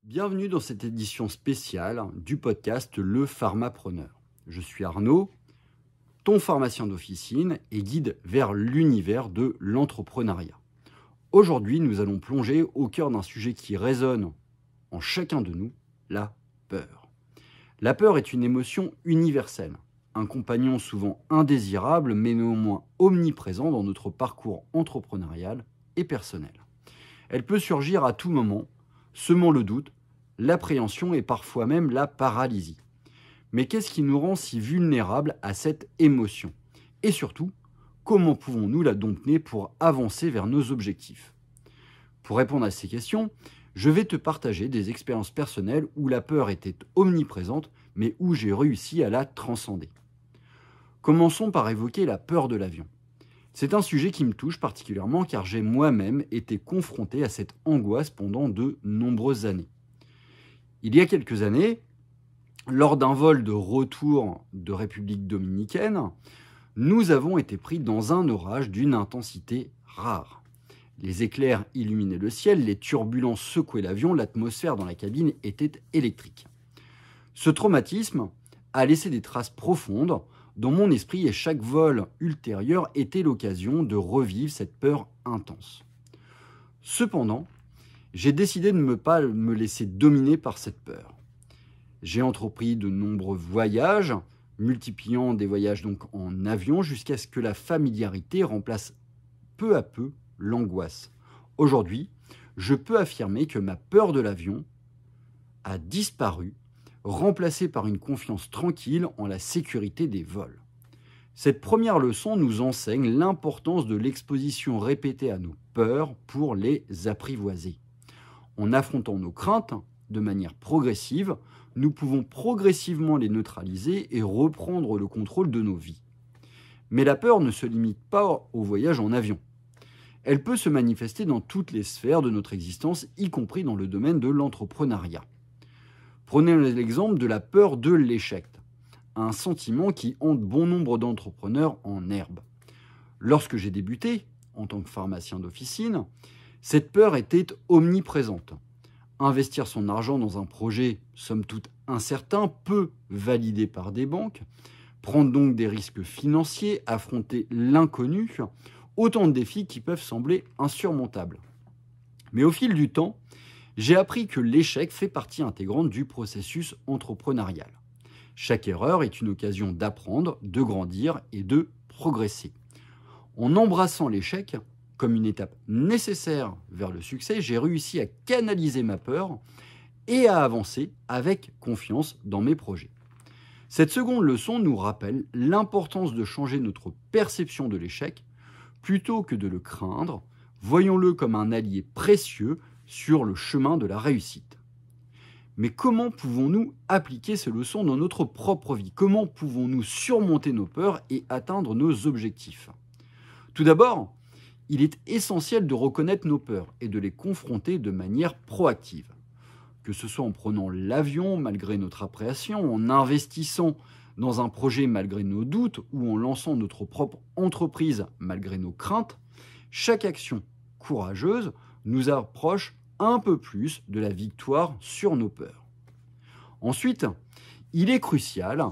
Bienvenue dans cette édition spéciale du podcast Le Pharmapreneur. Je suis Arnaud, ton pharmacien d'officine et guide vers l'univers de l'entrepreneuriat. Aujourd'hui, nous allons plonger au cœur d'un sujet qui résonne en chacun de nous, la peur. La peur est une émotion universelle, un compagnon souvent indésirable mais néanmoins omniprésent dans notre parcours entrepreneurial et personnel. Elle peut surgir à tout moment, semant le doute, l'appréhension et parfois même la paralysie. Mais qu'est-ce qui nous rend si vulnérables à cette émotion? Et surtout, comment pouvons-nous la dompter pour avancer vers nos objectifs? Pour répondre à ces questions, je vais te partager des expériences personnelles où la peur était omniprésente, mais où j'ai réussi à la transcender. Commençons par évoquer la peur de l'avion. C'est un sujet qui me touche particulièrement car j'ai moi-même été confronté à cette angoisse pendant de nombreuses années. Il y a quelques années, lors d'un vol de retour de République dominicaine, nous avons été pris dans un orage d'une intensité rare. Les éclairs illuminaient le ciel, les turbulences secouaient l'avion, l'atmosphère dans la cabine était électrique. Ce traumatisme a laissé des traces profondes dans mon esprit et chaque vol ultérieur était l'occasion de revivre cette peur intense. Cependant, j'ai décidé de ne pas me laisser dominer par cette peur. J'ai entrepris de nombreux voyages, multipliant des voyages donc en avion jusqu'à ce que la familiarité remplace peu à peu l'angoisse. Aujourd'hui, je peux affirmer que ma peur de l'avion a disparu, remplacée par une confiance tranquille en la sécurité des vols. Cette première leçon nous enseigne l'importance de l'exposition répétée à nos peurs pour les apprivoiser. En affrontant nos craintes de manière progressive, nous pouvons progressivement les neutraliser et reprendre le contrôle de nos vies. Mais la peur ne se limite pas au voyage en avion. Elle peut se manifester dans toutes les sphères de notre existence, y compris dans le domaine de l'entrepreneuriat. Prenez l'exemple de la peur de l'échec, un sentiment qui hante bon nombre d'entrepreneurs en herbe. Lorsque j'ai débuté, en tant que pharmacien d'officine, cette peur était omniprésente. Investir son argent dans un projet, somme toute incertain, peu validé par des banques, prendre donc des risques financiers, affronter l'inconnu, autant de défis qui peuvent sembler insurmontables. Mais au fil du temps, j'ai appris que l'échec fait partie intégrante du processus entrepreneurial. Chaque erreur est une occasion d'apprendre, de grandir et de progresser. En embrassant l'échec comme une étape nécessaire vers le succès, j'ai réussi à canaliser ma peur et à avancer avec confiance dans mes projets. Cette seconde leçon nous rappelle l'importance de changer notre perception de l'échec plutôt que de le craindre. Voyons-le comme un allié précieux sur le chemin de la réussite. Mais comment pouvons-nous appliquer ces leçons dans notre propre vie? Comment pouvons-nous surmonter nos peurs et atteindre nos objectifs? Tout d'abord, il est essentiel de reconnaître nos peurs et de les confronter de manière proactive. Que ce soit en prenant l'avion malgré notre appréhension, en investissant dans un projet malgré nos doutes ou en lançant notre propre entreprise malgré nos craintes, chaque action courageuse nous approche un peu plus de la victoire sur nos peurs. Ensuite, il est crucial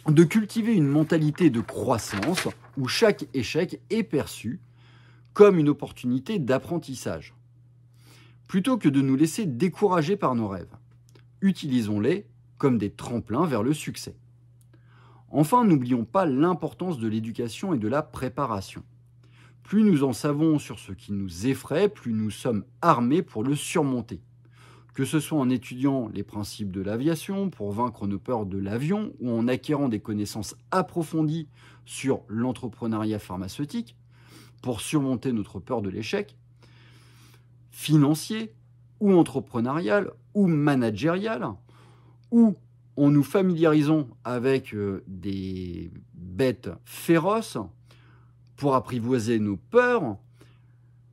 de cultiver une mentalité de croissance où chaque échec est perçu comme une opportunité d'apprentissage. Plutôt que de nous laisser décourager par nos rêves, utilisons-les comme des tremplins vers le succès. Enfin, n'oublions pas l'importance de l'éducation et de la préparation. Plus nous en savons sur ce qui nous effraie, plus nous sommes armés pour le surmonter. Que ce soit en étudiant les principes de l'aviation pour vaincre nos peurs de l'avion ou en acquérant des connaissances approfondies sur l'entrepreneuriat pharmaceutique pour surmonter notre peur de l'échec, financier ou entrepreneurial ou managérial, ou en nous familiarisant avec des bêtes féroces pour apprivoiser nos peurs,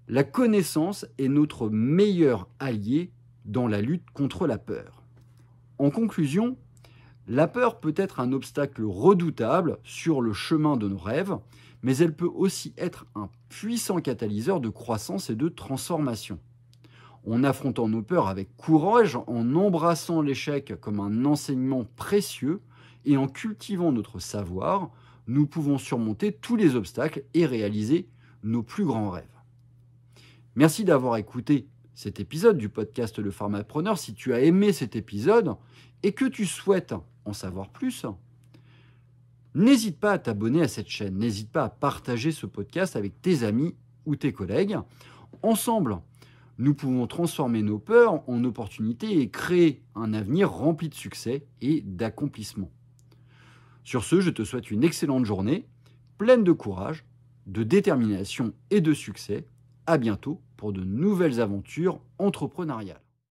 la connaissance est notre meilleur allié dans la lutte contre la peur. En conclusion, la peur peut être un obstacle redoutable sur le chemin de nos rêves, mais elle peut aussi être un puissant catalyseur de croissance et de transformation. En affrontant nos peurs avec courage, en embrassant l'échec comme un enseignement précieux et en cultivant notre savoir, nous pouvons surmonter tous les obstacles et réaliser nos plus grands rêves. Merci d'avoir écouté cet épisode du podcast Le Pharmapreneur. Si tu as aimé cet épisode et que tu souhaites en savoir plus, n'hésite pas à t'abonner à cette chaîne, n'hésite pas à partager ce podcast avec tes amis ou tes collègues. Ensemble, nous pouvons transformer nos peurs en opportunités et créer un avenir rempli de succès et d'accomplissement. Sur ce, je te souhaite une excellente journée, pleine de courage, de détermination et de succès. À bientôt pour de nouvelles aventures entrepreneuriales.